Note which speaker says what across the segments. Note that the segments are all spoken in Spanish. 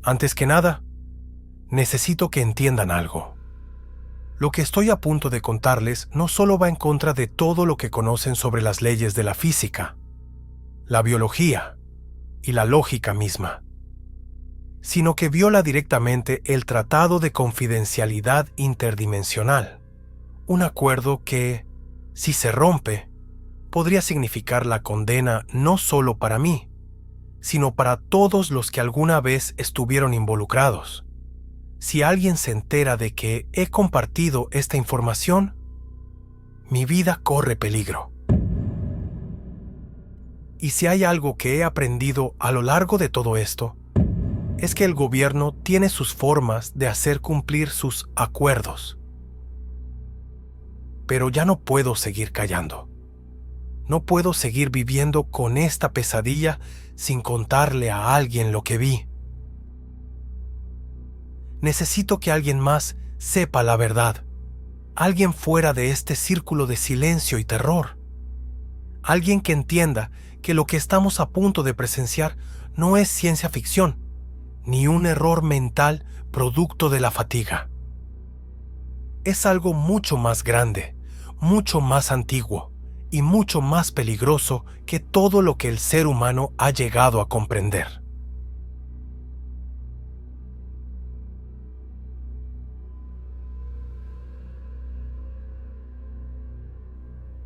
Speaker 1: Antes que nada, necesito que entiendan algo. Lo que estoy a punto de contarles no solo va en contra de todo lo que conocen sobre las leyes de la física, la biología y la lógica misma, sino que viola directamente el Tratado de Confidencialidad Interdimensional, un acuerdo que, si se rompe, podría significar la condena no solo para mí, sino para todos los que alguna vez estuvieron involucrados. Si alguien se entera de que he compartido esta información, mi vida corre peligro. Y si hay algo que he aprendido a lo largo de todo esto, es que el gobierno tiene sus formas de hacer cumplir sus acuerdos. Pero ya no puedo seguir callando. No puedo seguir viviendo con esta pesadilla sin contarle a alguien lo que vi. Necesito que alguien más sepa la verdad. Alguien fuera de este círculo de silencio y terror. Alguien que entienda que lo que estamos a punto de presenciar no es ciencia ficción, ni un error mental producto de la fatiga. Es algo mucho más grande, mucho más antiguo y mucho más peligroso que todo lo que el ser humano ha llegado a comprender.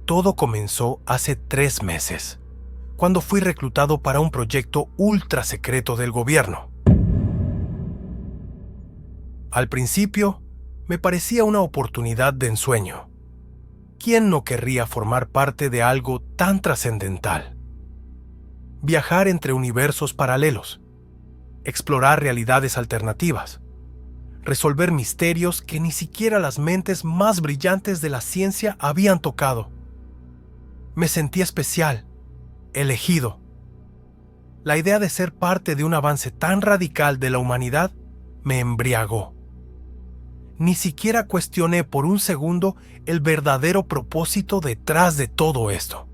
Speaker 1: Todo comenzó hace 3 meses, cuando fui reclutado para un proyecto ultra secreto del gobierno. Al principio, me parecía una oportunidad de ensueño. ¿Quién no querría formar parte de algo tan trascendental? Viajar entre universos paralelos, explorar realidades alternativas, resolver misterios que ni siquiera las mentes más brillantes de la ciencia habían tocado. Me sentí especial, elegido. La idea de ser parte de un avance tan radical de la humanidad me embriagó. Ni siquiera cuestioné por un segundo el verdadero propósito detrás de todo esto.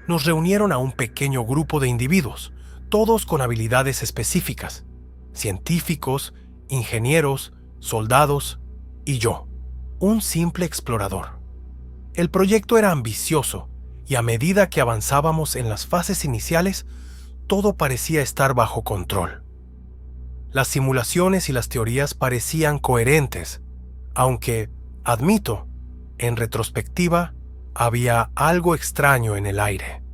Speaker 1: Nos reunieron a un pequeño grupo de individuos, todos con habilidades específicas: científicos, ingenieros, soldados y yo, un simple explorador. El proyecto era ambicioso y a medida que avanzábamos en las fases iniciales, todo parecía estar bajo control. Las simulaciones y las teorías parecían coherentes, aunque, admito, en retrospectiva, había algo extraño en el aire.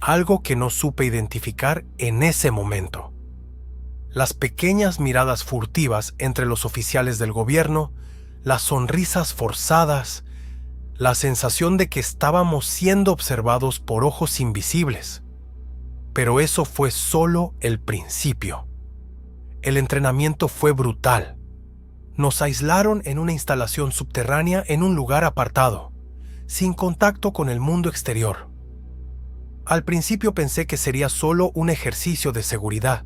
Speaker 1: Algo que no supe identificar en ese momento. Las pequeñas miradas furtivas entre los oficiales del gobierno, las sonrisas forzadas, la sensación de que estábamos siendo observados por ojos invisibles. Pero eso fue solo el principio. El entrenamiento fue brutal. Nos aislaron en una instalación subterránea en un lugar apartado, sin contacto con el mundo exterior. Al principio pensé que sería solo un ejercicio de seguridad,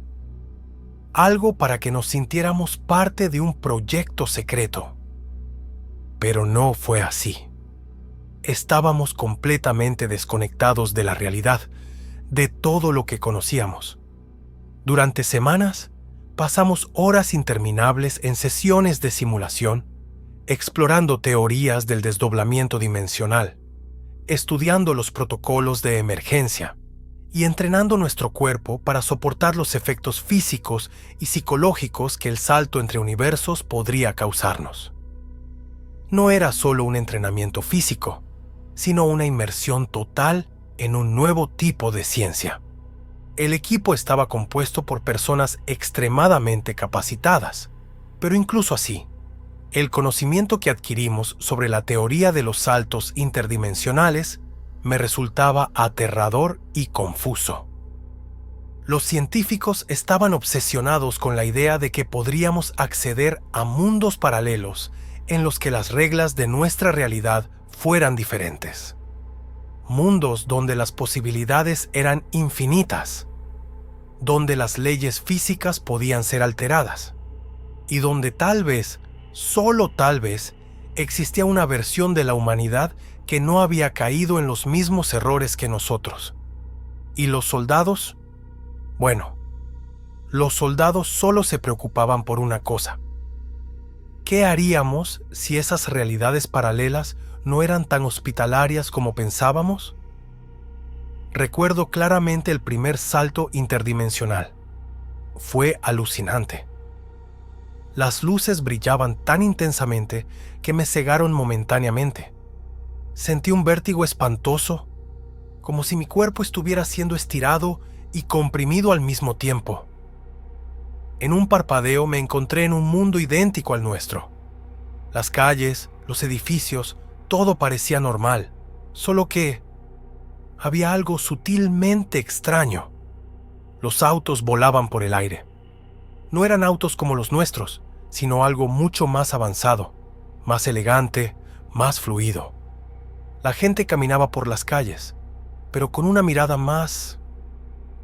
Speaker 1: algo para que nos sintiéramos parte de un proyecto secreto. Pero no fue así. Estábamos completamente desconectados de la realidad, de todo lo que conocíamos. Durante semanas, pasamos horas interminables en sesiones de simulación, explorando teorías del desdoblamiento dimensional, estudiando los protocolos de emergencia y entrenando nuestro cuerpo para soportar los efectos físicos y psicológicos que el salto entre universos podría causarnos. No era solo un entrenamiento físico, sino una inmersión total en un nuevo tipo de ciencia. El equipo estaba compuesto por personas extremadamente capacitadas, pero incluso así, el conocimiento que adquirimos sobre la teoría de los saltos interdimensionales me resultaba aterrador y confuso. Los científicos estaban obsesionados con la idea de que podríamos acceder a mundos paralelos en los que las reglas de nuestra realidad fueran diferentes. Mundos donde las posibilidades eran infinitas, donde las leyes físicas podían ser alteradas, y donde tal vez, solo tal vez, existía una versión de la humanidad que no había caído en los mismos errores que nosotros. ¿Y los soldados? Bueno, los soldados solo se preocupaban por una cosa. ¿Qué haríamos si esas realidades paralelas no eran tan hospitalarias como pensábamos? Recuerdo claramente el primer salto interdimensional. Fue alucinante. Las luces brillaban tan intensamente que me cegaron momentáneamente. Sentí un vértigo espantoso, como si mi cuerpo estuviera siendo estirado y comprimido al mismo tiempo. En un parpadeo me encontré en un mundo idéntico al nuestro. Las calles, los edificios, todo parecía normal, solo que había algo sutilmente extraño. Los autos volaban por el aire. No eran autos como los nuestros, sino algo mucho más avanzado, más elegante, más fluido. La gente caminaba por las calles, pero con una mirada más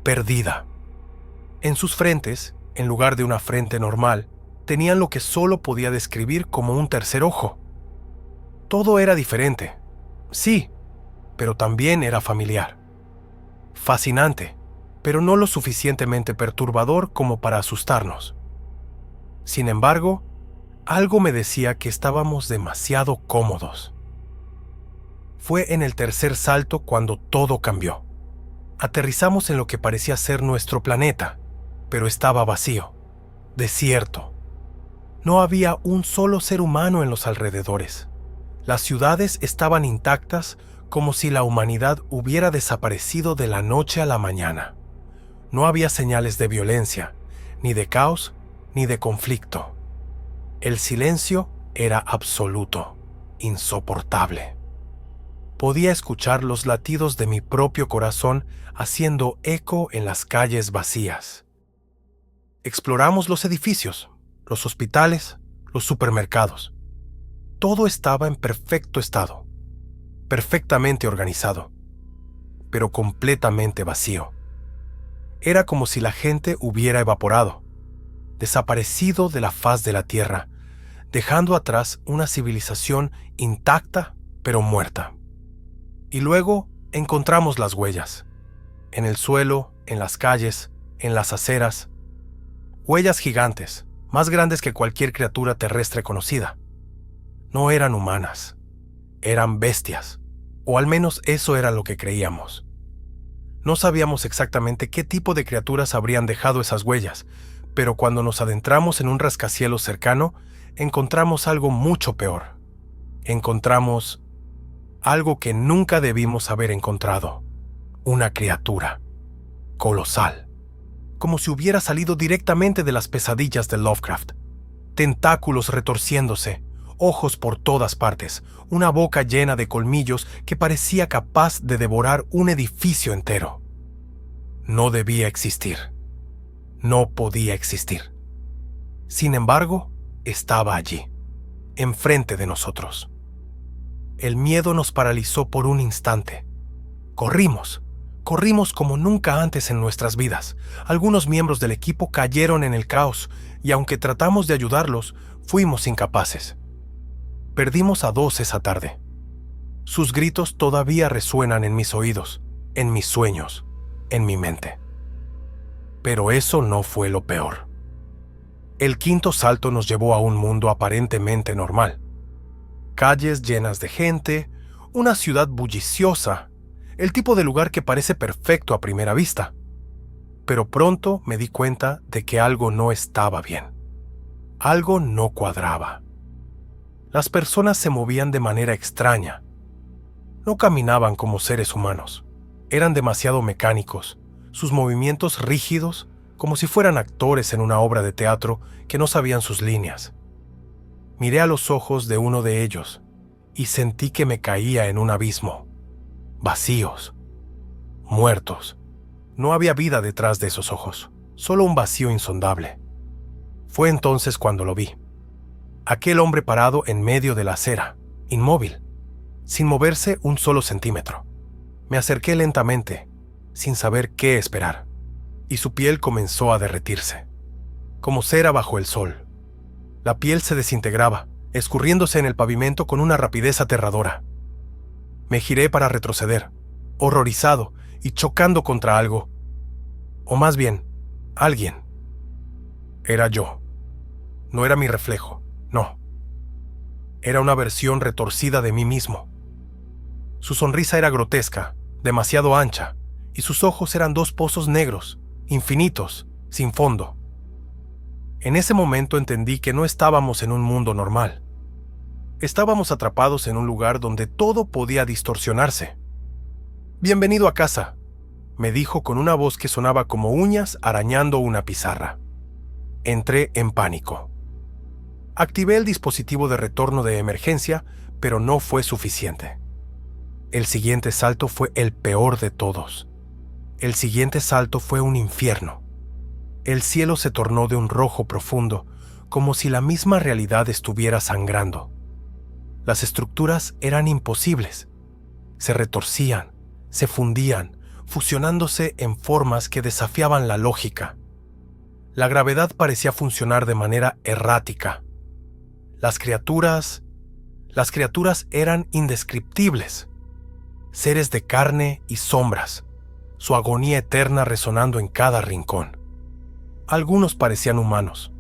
Speaker 1: perdida. En sus frentes, en lugar de una frente normal, tenían lo que solo podía describir como un tercer ojo. Todo era diferente, sí, pero también era familiar. Fascinante, pero no lo suficientemente perturbador como para asustarnos. Sin embargo, algo me decía que estábamos demasiado cómodos. Fue en el tercer salto cuando todo cambió. Aterrizamos en lo que parecía ser nuestro planeta, pero estaba vacío, desierto. No había un solo ser humano en los alrededores. Las ciudades estaban intactas como si la humanidad hubiera desaparecido de la noche a la mañana. No había señales de violencia, ni de caos, ni de conflicto. El silencio era absoluto, insoportable. Podía escuchar los latidos de mi propio corazón haciendo eco en las calles vacías. Exploramos los edificios, los hospitales, los supermercados. Todo estaba en perfecto estado, perfectamente organizado, pero completamente vacío. Era como si la gente hubiera evaporado, desaparecido de la faz de la tierra, dejando atrás una civilización intacta pero muerta. Y luego encontramos las huellas, en el suelo, en las calles, en las aceras. Huellas gigantes, más grandes que cualquier criatura terrestre conocida. No eran humanas, eran bestias, o al menos eso era lo que creíamos. No sabíamos exactamente qué tipo de criaturas habrían dejado esas huellas, pero cuando nos adentramos en un rascacielos cercano, encontramos algo mucho peor. Encontramos algo que nunca debimos haber encontrado. Una criatura. Colosal. Como si hubiera salido directamente de las pesadillas de Lovecraft. Tentáculos retorciéndose, ojos por todas partes, una boca llena de colmillos que parecía capaz de devorar un edificio entero. No debía existir. No podía existir. Sin embargo, estaba allí, enfrente de nosotros. El miedo nos paralizó por un instante. Corrimos como nunca antes en nuestras vidas. Algunos miembros del equipo cayeron en el caos y aunque tratamos de ayudarlos, fuimos incapaces. Perdimos a 2 esa tarde. Sus gritos todavía resuenan en mis oídos, en mis sueños, en mi mente. Pero eso no fue lo peor. El quinto salto nos llevó a un mundo aparentemente normal. Calles llenas de gente, una ciudad bulliciosa, el tipo de lugar que parece perfecto a primera vista. Pero pronto me di cuenta de que algo no estaba bien. Algo no cuadraba. Las personas se movían de manera extraña. No caminaban como seres humanos. Eran demasiado mecánicos, sus movimientos rígidos, como si fueran actores en una obra de teatro que no sabían sus líneas. Miré a los ojos de uno de ellos y sentí que me caía en un abismo. Vacíos. Muertos. No había vida detrás de esos ojos, solo un vacío insondable. Fue entonces cuando lo vi. Aquel hombre parado en medio de la acera, inmóvil, sin moverse un solo centímetro. Me acerqué lentamente, sin saber qué esperar, y su piel comenzó a derretirse, como cera bajo el sol. La piel se desintegraba, escurriéndose en el pavimento con una rapidez aterradora. Me giré para retroceder, horrorizado y chocando contra algo. O más bien, Alguien. Era yo. No era mi reflejo, no. Era una versión retorcida de mí mismo. Su sonrisa era grotesca, demasiado ancha, y sus ojos eran dos pozos negros, infinitos, sin fondo. En ese momento entendí que no estábamos en un mundo normal. Estábamos atrapados en un lugar donde todo podía distorsionarse. «Bienvenido a casa», me dijo con una voz que sonaba como uñas arañando una pizarra. Entré en pánico. Activé el dispositivo de retorno de emergencia, pero no fue suficiente. El siguiente salto fue el peor de todos. El siguiente salto fue un infierno. El cielo se tornó de un rojo profundo, como si la misma realidad estuviera sangrando. Las estructuras eran imposibles. Se retorcían, se fundían, fusionándose en formas que desafiaban la lógica. La gravedad parecía funcionar de manera errática. Las criaturas eran indescriptibles. Seres de carne y sombras, su agonía eterna resonando en cada rincón. Algunos parecían humanos,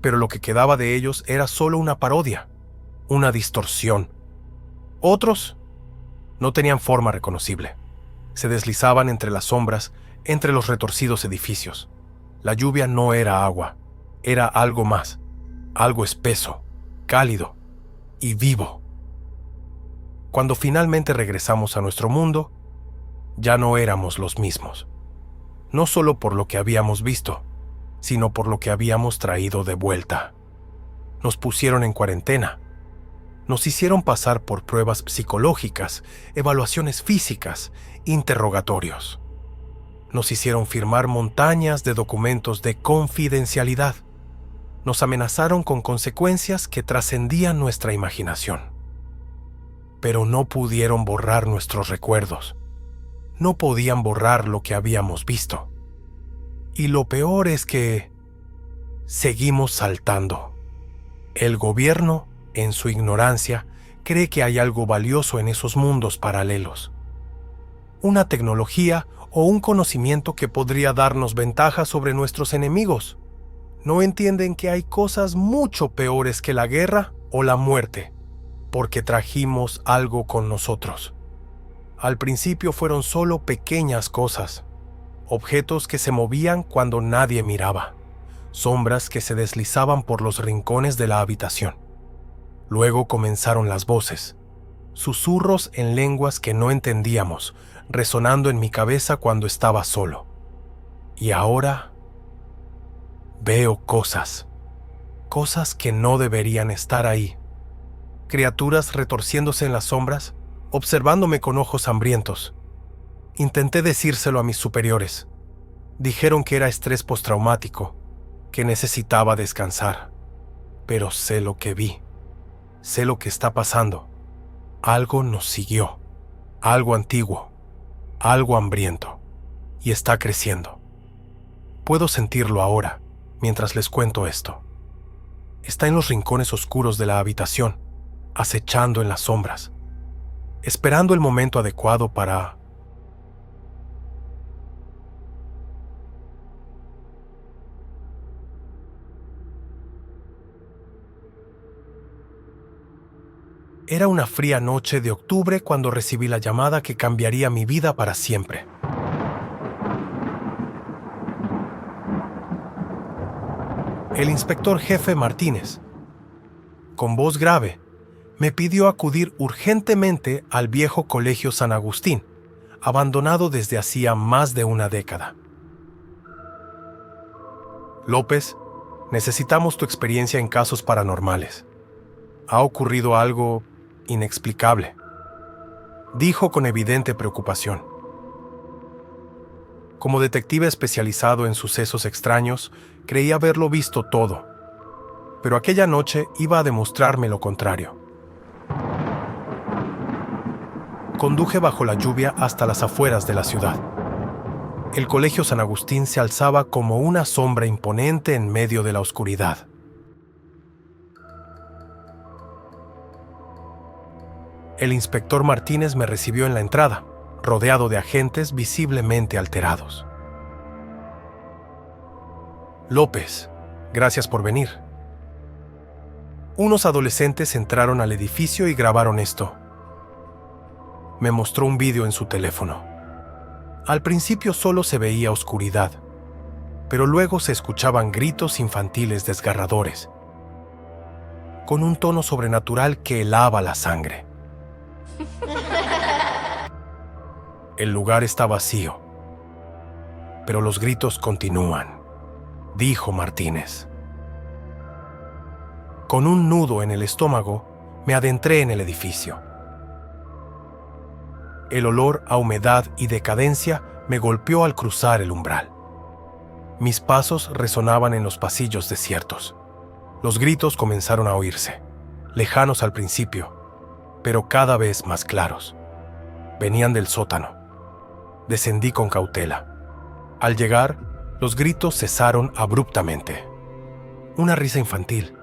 Speaker 1: pero lo que quedaba de ellos era solo una parodia, una distorsión. Otros no tenían forma reconocible. Se deslizaban entre las sombras, entre los retorcidos edificios. La lluvia no era agua, era algo más, algo espeso, cálido y vivo. Cuando finalmente regresamos a nuestro mundo, ya no éramos los mismos. No solo por lo que habíamos visto, sino por lo que habíamos traído de vuelta. Nos pusieron en cuarentena. Nos hicieron pasar por pruebas psicológicas, evaluaciones físicas, interrogatorios. Nos hicieron firmar montañas de documentos de confidencialidad. Nos amenazaron con consecuencias que trascendían nuestra imaginación. Pero no pudieron borrar nuestros recuerdos. No podían borrar lo que habíamos visto. Y lo peor es que seguimos saltando. El gobierno, en su ignorancia, cree que hay algo valioso en esos mundos paralelos. Una tecnología o un conocimiento que podría darnos ventaja sobre nuestros enemigos. No entienden que hay cosas mucho peores que la guerra o la muerte, porque trajimos algo con nosotros. Al principio fueron solo pequeñas cosas, objetos que se movían cuando nadie miraba, sombras que se deslizaban por los rincones de la habitación. Luego comenzaron las voces, susurros en lenguas que no entendíamos, resonando en mi cabeza cuando estaba solo. Y ahora veo cosas que no deberían estar ahí. Criaturas retorciéndose en las sombras, observándome con ojos hambrientos. Intenté decírselo a mis superiores. Dijeron que era estrés postraumático, que necesitaba descansar. Pero sé lo que vi. Sé lo que está pasando. Algo nos siguió. Algo antiguo. Algo hambriento. Y está creciendo. Puedo sentirlo ahora, mientras les cuento esto. Está en los rincones oscuros de la habitación, acechando en las sombras, esperando el momento adecuado para... Era una fría noche de octubre cuando recibí la llamada que cambiaría mi vida para siempre. El inspector jefe Martínez, con voz grave, me pidió acudir urgentemente al viejo Colegio San Agustín, abandonado desde hacía más de una década. López, necesitamos tu experiencia en casos paranormales. Ha ocurrido algo inexplicable, dijo con evidente preocupación. Como detective especializado en sucesos extraños, creí haberlo visto todo, pero aquella noche iba a demostrarme lo contrario. Conduje bajo la lluvia hasta las afueras de la ciudad. El Colegio San Agustín se alzaba como una sombra imponente en medio de la oscuridad. El inspector Martínez me recibió en la entrada, rodeado de agentes visiblemente alterados. López, gracias por venir. Unos adolescentes entraron al edificio y grabaron esto. Me mostró un vídeo en su teléfono. Al principio solo se veía oscuridad, pero luego se escuchaban gritos infantiles desgarradores, con un tono sobrenatural que helaba la sangre. El lugar está vacío, pero los gritos continúan, dijo Martínez. Con un nudo en el estómago, me adentré en el edificio. El olor a humedad y decadencia me golpeó al cruzar el umbral. Mis pasos resonaban en los pasillos desiertos. Los gritos comenzaron a oírse, lejanos al principio, pero cada vez más claros. Venían del sótano. Descendí con cautela. Al llegar, los gritos cesaron abruptamente. Una risa infantil,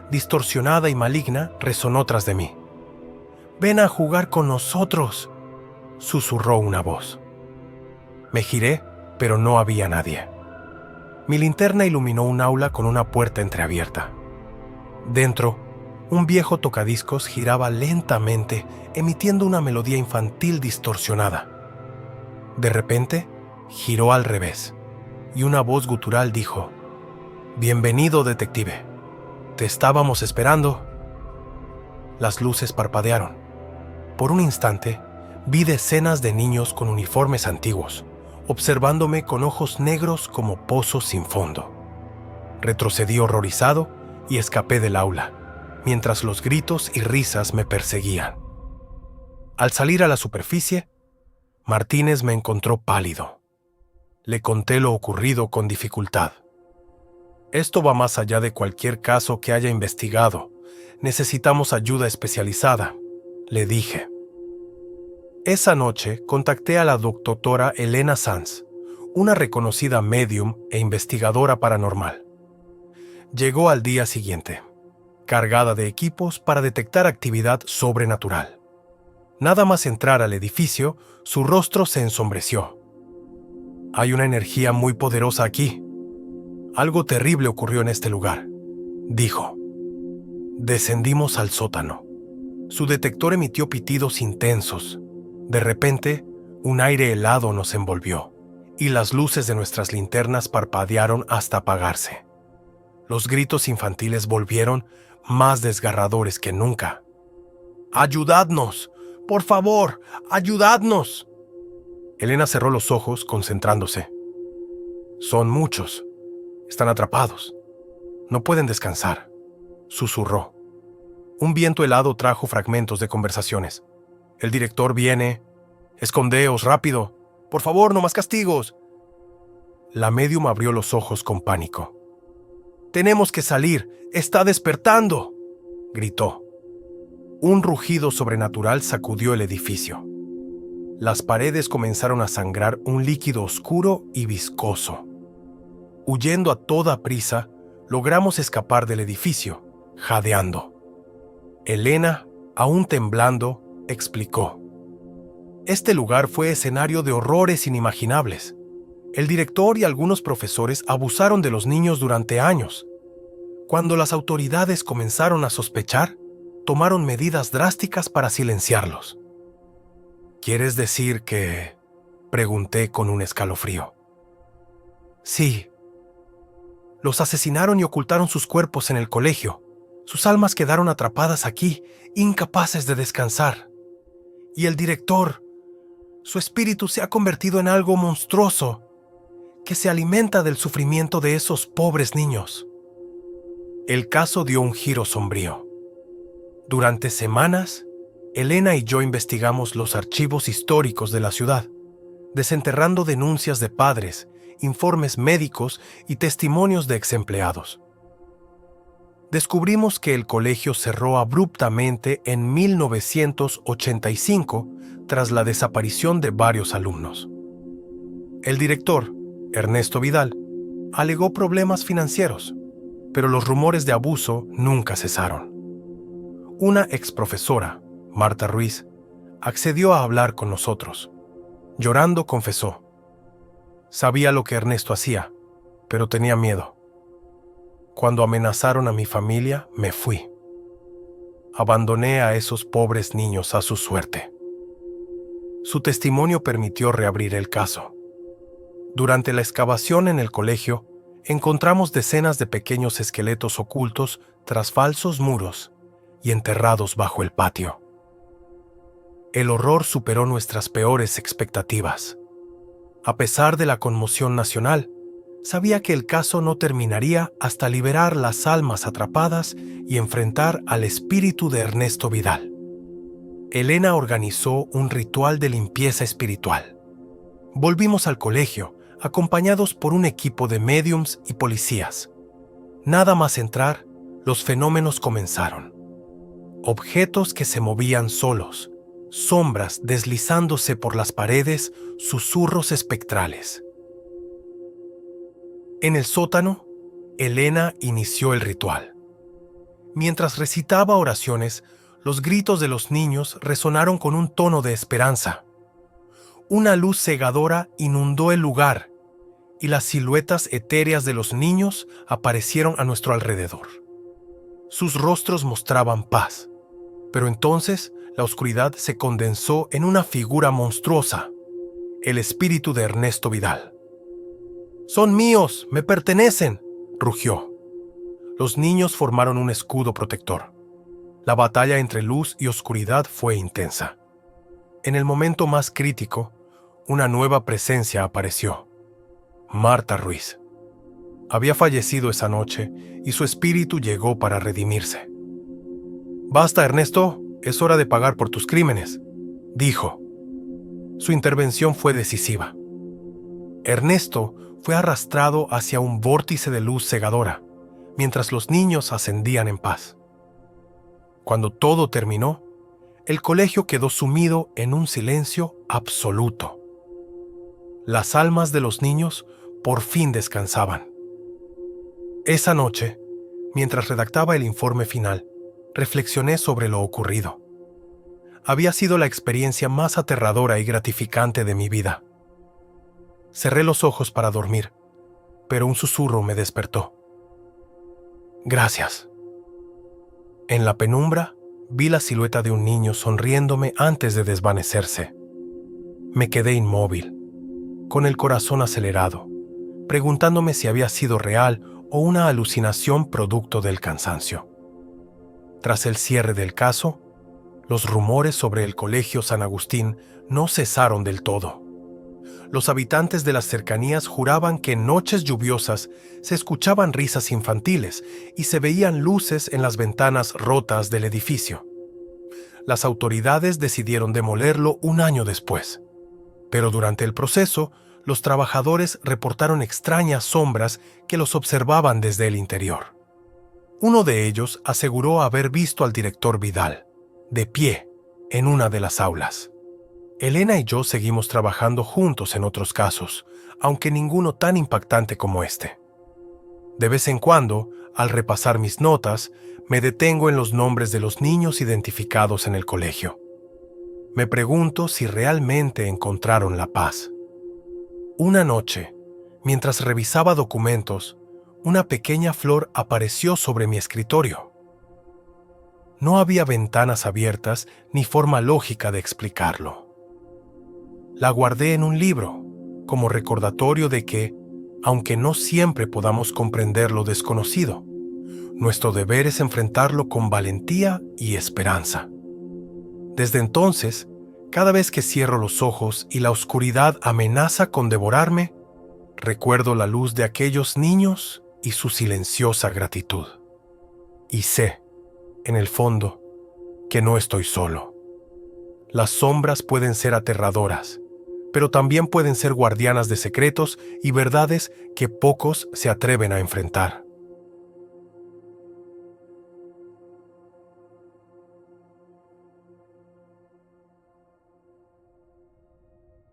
Speaker 1: distorsionada y maligna, resonó tras de mí. «¡Ven a jugar con nosotros!», susurró una voz. Me giré, pero no había nadie. Mi linterna iluminó un aula con una puerta entreabierta. Dentro, un viejo tocadiscos giraba lentamente, emitiendo una melodía infantil distorsionada. De repente, giró al revés, y una voz gutural dijo: «Bienvenido, detective. Te estábamos esperando». Las luces parpadearon. Por un instante, vi decenas de niños con uniformes antiguos, observándome con ojos negros como pozos sin fondo. Retrocedí horrorizado y escapé del aula, mientras los gritos y risas me perseguían. Al salir a la superficie, Martínez me encontró pálido. Le conté lo ocurrido con dificultad. «Esto va más allá de cualquier caso que haya investigado. Necesitamos ayuda especializada», le dije. Esa noche contacté a la doctora Elena Sanz, una reconocida médium e investigadora paranormal. Llegó al día siguiente, cargada de equipos para detectar actividad sobrenatural. Nada más entrar al edificio, su rostro se ensombreció. «Hay una energía muy poderosa aquí. Algo terrible ocurrió en este lugar», dijo. Descendimos al sótano. Su detector emitió pitidos intensos. De repente, un aire helado nos envolvió, y las luces de nuestras linternas parpadearon hasta apagarse. Los gritos infantiles volvieron más desgarradores que nunca. «¡Ayudadnos! ¡Por favor, ayudadnos!». Elena cerró los ojos, concentrándose. «Son muchos. Están atrapados. No pueden descansar», susurró. Un viento helado trajo fragmentos de conversaciones. «El director viene. Escondeos, rápido. Por favor, no más castigos». La médium abrió los ojos con pánico. «Tenemos que salir. Está despertando», gritó. Un rugido sobrenatural sacudió el edificio. Las paredes comenzaron a sangrar un líquido oscuro y viscoso. Huyendo a toda prisa, logramos escapar del edificio, jadeando. Elena, aún temblando, explicó: «Este lugar fue escenario de horrores inimaginables. El director y algunos profesores abusaron de los niños durante años. Cuando las autoridades comenzaron a sospechar, tomaron medidas drásticas para silenciarlos». «¿Quieres decir que...?», pregunté con un escalofrío. «Sí. Los asesinaron y ocultaron sus cuerpos en el colegio. Sus almas quedaron atrapadas aquí, incapaces de descansar. Y el director, su espíritu se ha convertido en algo monstruoso, que se alimenta del sufrimiento de esos pobres niños». El caso dio un giro sombrío. Durante semanas, Elena y yo investigamos los archivos históricos de la ciudad, desenterrando denuncias de padres, informes médicos y testimonios de exempleados. Descubrimos que el colegio cerró abruptamente en 1985 tras la desaparición de varios alumnos. El director, Ernesto Vidal, alegó problemas financieros, pero los rumores de abuso nunca cesaron. Una exprofesora, Marta Ruiz, accedió a hablar con nosotros. Llorando confesó: «Sabía lo que Ernesto hacía, pero tenía miedo. Cuando amenazaron a mi familia, me fui. Abandoné a esos pobres niños a su suerte. Su testimonio permitió reabrir el caso. Durante la excavación en el colegio, encontramos decenas de pequeños esqueletos ocultos tras falsos muros y enterrados bajo el patio. El horror superó nuestras peores expectativas. A pesar de la conmoción nacional, sabía que el caso no terminaría hasta liberar las almas atrapadas y enfrentar al espíritu de Ernesto Vidal. Elena organizó un ritual de limpieza espiritual. Volvimos al colegio, acompañados por un equipo de médiums y policías. Nada más entrar, los fenómenos comenzaron. Objetos que se movían solos, sombras deslizándose por las paredes, susurros espectrales. En el sótano, Elena inició el ritual. Mientras recitaba oraciones, los gritos de los niños resonaron con un tono de esperanza. Una luz cegadora inundó el lugar y las siluetas etéreas de los niños aparecieron a nuestro alrededor. Sus rostros mostraban paz, pero entonces la oscuridad se condensó en una figura monstruosa, el espíritu de Ernesto Vidal. «¡Son míos! ¡Me pertenecen!», rugió. Los niños formaron un escudo protector. La batalla entre luz y oscuridad fue intensa. En el momento más crítico, una nueva presencia apareció. Marta Ruiz. Había fallecido esa noche y su espíritu llegó para redimirse. «Basta, Ernesto, es hora de pagar por tus crímenes», dijo. Su intervención fue decisiva. Ernesto fue arrastrado hacia un vórtice de luz cegadora, mientras los niños ascendían en paz. Cuando todo terminó, el colegio quedó sumido en un silencio absoluto. Las almas de los niños por fin descansaban. Esa noche, mientras redactaba el informe final, reflexioné sobre lo ocurrido. Había sido la experiencia más aterradora y gratificante de mi vida. Cerré los ojos para dormir, pero un susurro me despertó. «Gracias». En la penumbra, vi la silueta de un niño sonriéndome antes de desvanecerse. Me quedé inmóvil, con el corazón acelerado, preguntándome si había sido real o una alucinación producto del cansancio. Tras el cierre del caso, los rumores sobre el Colegio San Agustín no cesaron del todo. Los habitantes de las cercanías juraban que en noches lluviosas se escuchaban risas infantiles y se veían luces en las ventanas rotas del edificio. Las autoridades decidieron demolerlo un año después, pero durante el proceso, los trabajadores reportaron extrañas sombras que los observaban desde el interior. Uno de ellos aseguró haber visto al director Vidal, de pie, en una de las aulas. Elena y yo seguimos trabajando juntos en otros casos, aunque ninguno tan impactante como este. De vez en cuando, al repasar mis notas, me detengo en los nombres de los niños identificados en el colegio. Me pregunto si realmente encontraron la paz. Una noche, mientras revisaba documentos, una pequeña flor apareció sobre mi escritorio. No había ventanas abiertas ni forma lógica de explicarlo. La guardé en un libro, como recordatorio de que, aunque no siempre podamos comprender lo desconocido, nuestro deber es enfrentarlo con valentía y esperanza. Desde entonces, cada vez que cierro los ojos y la oscuridad amenaza con devorarme, recuerdo la luz de aquellos niños y su silenciosa gratitud. Y sé, en el fondo, que no estoy solo. Las sombras pueden ser aterradoras, pero también pueden ser guardianas de secretos y verdades que pocos se atreven a enfrentar.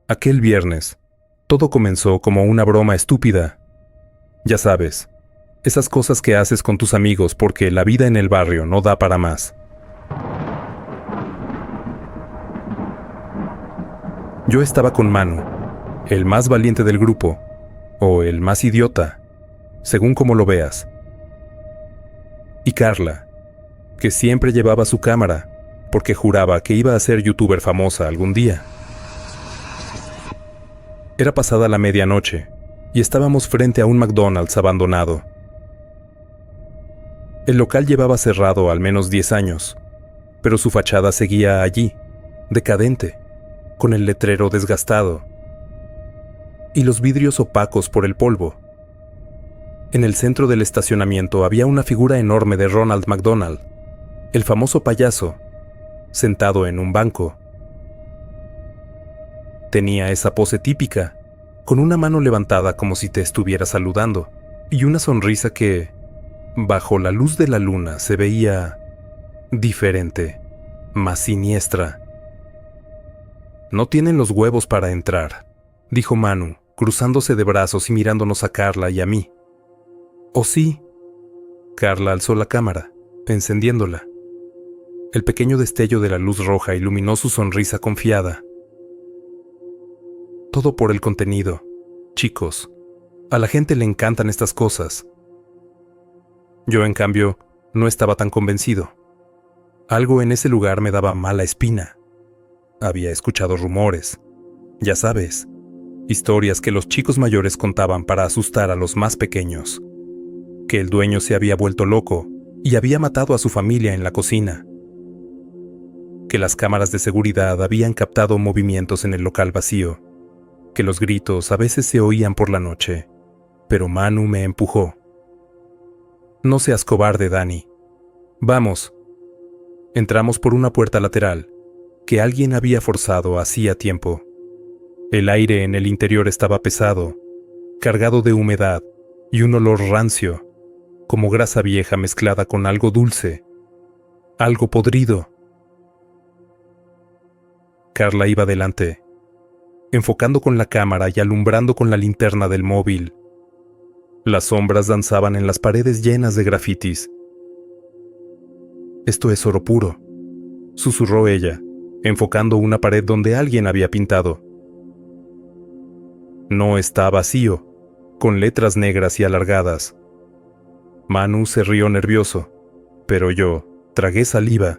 Speaker 2: Aquel viernes, todo comenzó como una broma estúpida. Ya sabes, esas cosas que haces con tus amigos porque la vida en el barrio no da para más. Yo estaba con Manu, el más valiente del grupo, o el más idiota, según como lo veas. y Carla, que siempre llevaba su cámara porque juraba que iba a ser youtuber famosa algún día. Era pasada la medianoche y estábamos frente a un McDonald's abandonado. El local llevaba cerrado al menos 10 años, pero su fachada seguía allí, decadente, con el letrero desgastado y los vidrios opacos por el polvo. En el centro del estacionamiento había una figura enorme de Ronald McDonald, el famoso payaso, sentado en un banco. Tenía esa pose típica, con una mano levantada como si te estuviera saludando, y una sonrisa que, bajo la luz de la luna, se veía diferente, más siniestra. «No tienen los huevos para entrar», dijo Manu, cruzándose de brazos y mirándonos a Carla y a mí. «¿O sí?» Carla alzó la cámara, encendiéndola. El pequeño destello de la luz roja iluminó su sonrisa confiada. Todo por el contenido. Chicos, a la gente le encantan estas cosas. Yo, en cambio, no estaba tan convencido. Algo en ese lugar me daba mala espina. Había escuchado rumores, ya sabes, historias que los chicos mayores contaban para asustar a los más pequeños. Que el dueño se había vuelto loco y había matado a su familia en la cocina. Que las cámaras de seguridad habían captado movimientos en el local vacío. Que los gritos a veces se oían por la noche, pero Manu me empujó. «No seas cobarde, Dani. Vamos». Entramos por una puerta lateral, que alguien había forzado hacía tiempo. El aire en el interior estaba pesado, cargado de humedad y un olor rancio, como grasa vieja mezclada con algo dulce, algo podrido. Carla iba delante, enfocando con la cámara y alumbrando con la linterna del móvil. Las sombras danzaban en las paredes llenas de grafitis. «Esto es oro puro», susurró ella, enfocando una pared donde alguien había pintado. No está vacío, con letras negras y alargadas. Manu se rió nervioso, pero yo tragué saliva.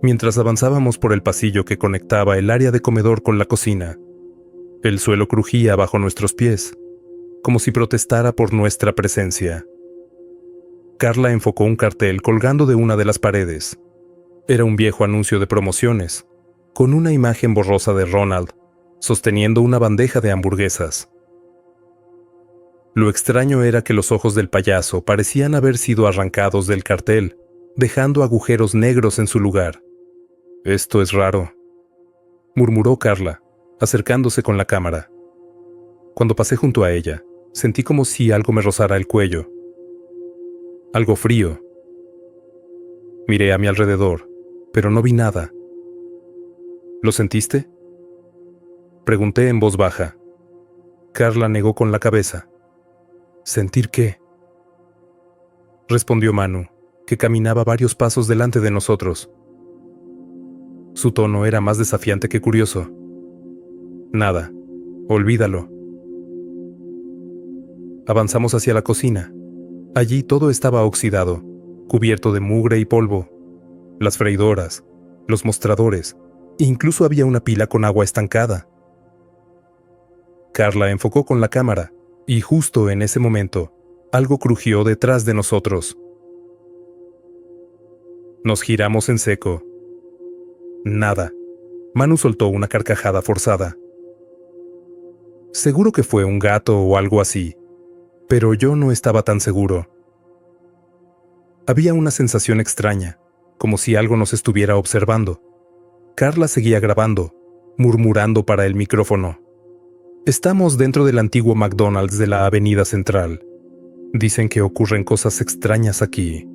Speaker 2: Mientras avanzábamos por el pasillo que conectaba el área de comedor con la cocina, el suelo crujía bajo nuestros pies, como si protestara por nuestra presencia. Carla enfocó un cartel colgando de una de las paredes. Era un viejo anuncio de promociones, con una imagen borrosa de Ronald, sosteniendo una bandeja de hamburguesas. Lo extraño era que los ojos del payaso parecían haber sido arrancados del cartel, dejando agujeros negros en su lugar. «Esto es raro», murmuró Carla, acercándose con la cámara. Cuando pasé junto a ella, sentí como si algo me rozara el cuello. Algo frío. Miré a mi alrededor, pero no vi nada. ¿Lo sentiste?, pregunté en voz baja. Carla negó con la cabeza. «¿Sentir qué?», respondió Manu, que caminaba varios pasos delante de nosotros. Su tono era más desafiante que curioso. «Nada, olvídalo». Avanzamos hacia la cocina. Allí todo estaba oxidado, cubierto de mugre y polvo. Las freidoras, los mostradores, incluso había una pila con agua estancada. Carla enfocó con la cámara, y justo en ese momento, algo crujió detrás de nosotros. Nos giramos en seco. Nada. Manu soltó una carcajada forzada. Seguro que fue un gato o algo así, pero yo no estaba tan seguro. Había una sensación extraña, como si algo nos estuviera observando. Carla seguía grabando, murmurando para el micrófono. «Estamos dentro del antiguo McDonald's de la Avenida Central. Dicen que ocurren cosas extrañas aquí».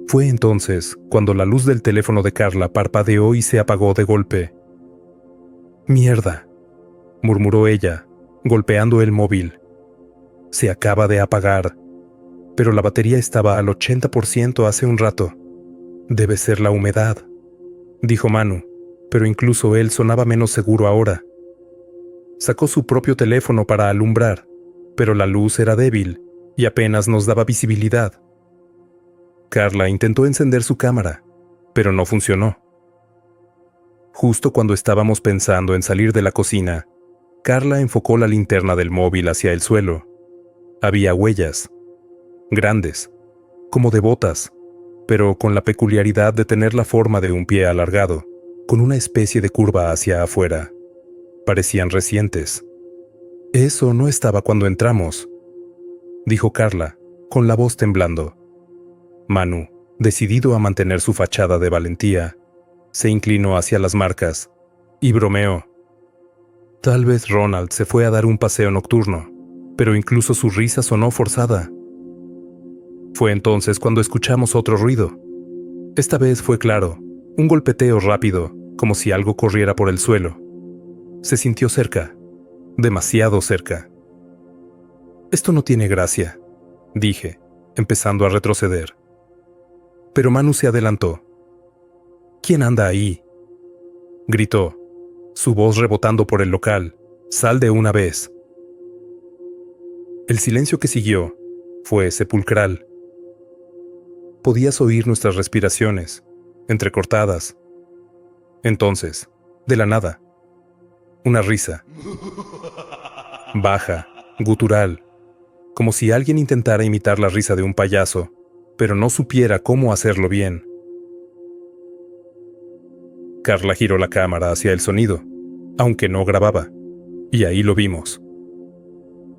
Speaker 2: Fue entonces cuando la luz del teléfono de Carla parpadeó y se apagó de golpe. «Mierda», murmuró ella, golpeando el móvil. «Se acaba de apagar, pero la batería estaba al 80% hace un rato. Debe ser la humedad», dijo Manu, pero incluso él sonaba menos seguro ahora. Sacó su propio teléfono para alumbrar, pero la luz era débil y apenas nos daba visibilidad. Carla intentó encender su cámara, pero no funcionó. Justo cuando estábamos pensando en salir de la cocina, Carla enfocó la linterna del móvil hacia el suelo. Había huellas, grandes, como de botas, pero con la peculiaridad de tener la forma de un pie alargado, con una especie de curva hacia afuera. Parecían recientes. Eso no estaba cuando entramos, dijo Carla, con la voz temblando. Manu, decidido a mantener su fachada de valentía, se inclinó hacia las marcas y bromeó. Tal vez Ronald se fue a dar un paseo nocturno, pero incluso su risa sonó forzada. Fue entonces cuando escuchamos otro ruido. Esta vez fue claro, un golpeteo rápido, como si algo corriera por el suelo. Se sintió cerca, demasiado cerca. Esto no tiene gracia, dije, empezando a retroceder. Pero Manu se adelantó. ¿Quién anda ahí?, gritó, su voz rebotando por el local. ¡Sal de una vez! El silencio que siguió fue sepulcral. Podías oír nuestras respiraciones, entrecortadas. Entonces, de la nada, una risa. Baja, gutural, como si alguien intentara imitar la risa de un payaso, pero no supiera cómo hacerlo bien. Carla giró la cámara hacia el sonido, aunque no grababa, y ahí lo vimos.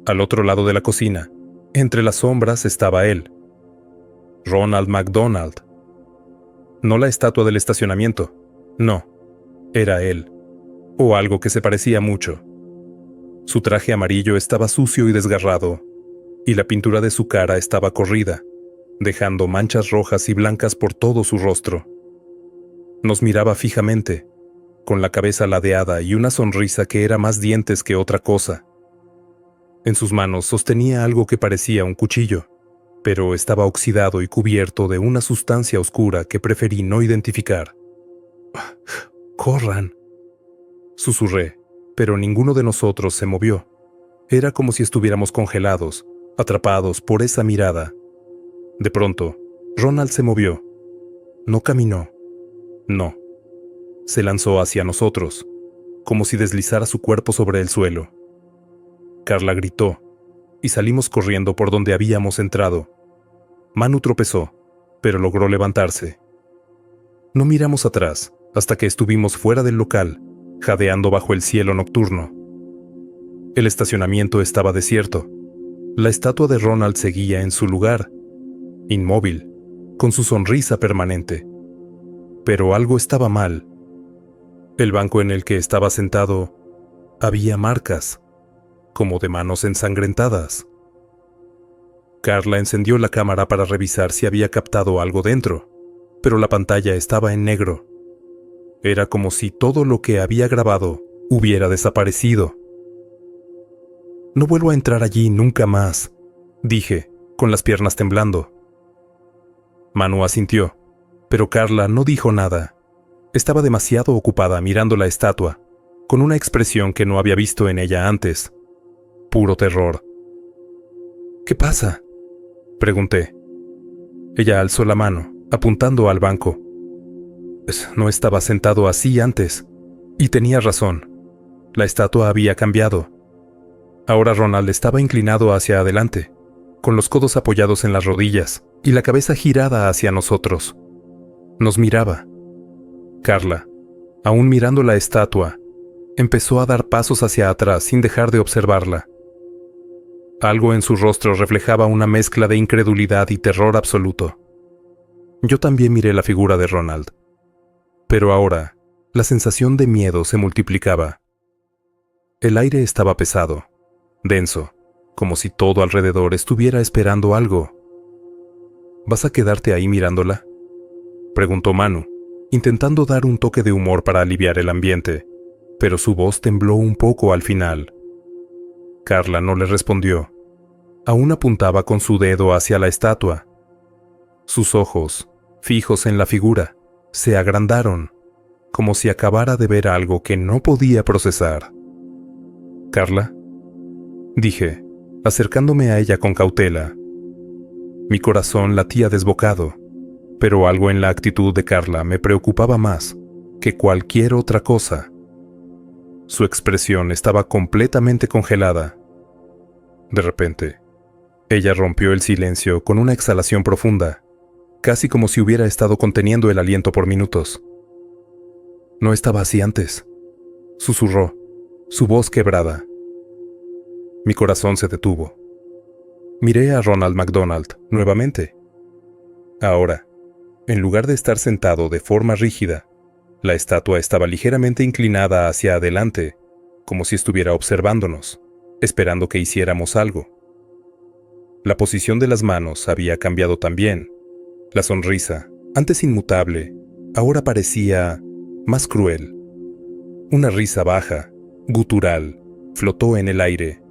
Speaker 2: Al otro lado de la cocina, entre las sombras, estaba él, Ronald McDonald. No la estatua del estacionamiento, no, era él, o algo que se parecía mucho. Su traje amarillo estaba sucio y desgarrado, y la pintura de su cara estaba corrida, dejando manchas rojas y blancas por todo su rostro. Nos miraba fijamente, con la cabeza ladeada y una sonrisa que era más dientes que otra cosa. En sus manos sostenía algo que parecía un cuchillo, pero estaba oxidado y cubierto de una sustancia oscura que preferí no identificar. ¡Corran!, susurré, pero ninguno de nosotros se movió. Era como si estuviéramos congelados, atrapados por esa mirada. De pronto, Ronald se movió. No caminó. No. Se lanzó hacia nosotros, como si deslizara su cuerpo sobre el suelo. Carla gritó, y salimos corriendo por donde habíamos entrado. Manu tropezó, pero logró levantarse. No miramos atrás hasta que estuvimos fuera del local, jadeando bajo el cielo nocturno. El estacionamiento estaba desierto. La estatua de Ronald seguía en su lugar, inmóvil, con su sonrisa permanente. Pero algo estaba mal. El banco en el que estaba sentado había marcas, como de manos ensangrentadas. Carla encendió la cámara para revisar si había captado algo dentro, pero la pantalla estaba en negro. Era como si todo lo que había grabado hubiera desaparecido. No vuelvo a entrar allí nunca más, dije, con las piernas temblando. Manu asintió, pero Carla no dijo nada. Estaba demasiado ocupada mirando la estatua, con una expresión que no había visto en ella antes. Puro terror. ¿Qué pasa?, pregunté. Ella alzó la mano, apuntando al banco. No estaba sentado así antes, y tenía razón. La estatua había cambiado. Ahora Ronald estaba inclinado hacia adelante, con los codos apoyados en las rodillas y la cabeza girada hacia nosotros. Nos miraba. Carla, aún mirando la estatua, empezó a dar pasos hacia atrás sin dejar de observarla. Algo en su rostro reflejaba una mezcla de incredulidad y terror absoluto. Yo también miré la figura de Ronald. Pero ahora, la sensación de miedo se multiplicaba. El aire estaba pesado, denso, como si todo alrededor estuviera esperando algo. ¿Vas a quedarte ahí mirándola?, preguntó Manu, intentando dar un toque de humor para aliviar el ambiente, pero su voz tembló un poco al final. Carla no le respondió. Aún apuntaba con su dedo hacia la estatua. Sus ojos, fijos en la figura, se agrandaron, como si acabara de ver algo que no podía procesar. «¿Carla?», dije, acercándome a ella con cautela. Mi corazón latía desbocado. Pero algo en la actitud de Carla me preocupaba más que cualquier otra cosa. Su expresión estaba completamente congelada. De repente, ella rompió el silencio con una exhalación profunda, casi como si hubiera estado conteniendo el aliento por minutos. No estaba así antes, susurró, su voz quebrada. Mi corazón se detuvo. Miré a Ronald McDonald nuevamente. Ahora, en lugar de estar sentado de forma rígida, la estatua estaba ligeramente inclinada hacia adelante, como si estuviera observándonos, esperando que hiciéramos algo. La posición de las manos había cambiado también. La sonrisa, antes inmutable, ahora parecía más cruel. Una risa baja, gutural, flotó en el aire.